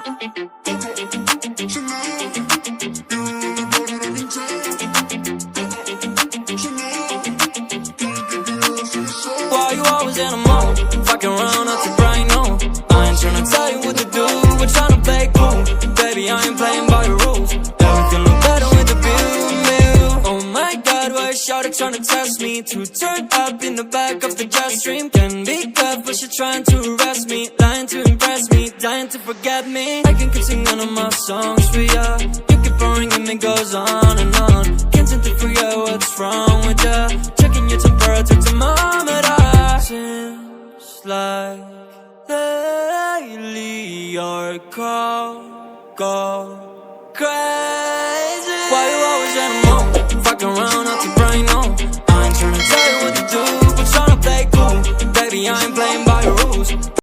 Why you always in a mood? Fucking around out to bright noon. I ain't tryna tell you what to do, we're tryna play cool. Baby, I ain't playing by your rules. Everything look better with the view. Oh my god, why is shawty tryna test me? To turn up in the back of the jet stream. Can be tough, but she trying to arrest me. Lying to impress me, dying to forget me. I can keep singing all of my songs for ya. You keep boring and it goes on and on. Can't seem to figure out what's wrong with ya. Checking your temperature thermometer. Seems like lately your call go crazy. Why you always in a mood? Fucking around out to brain on. I ain't tryna tell you what to do, but tryna play cool. Baby, I ain't playing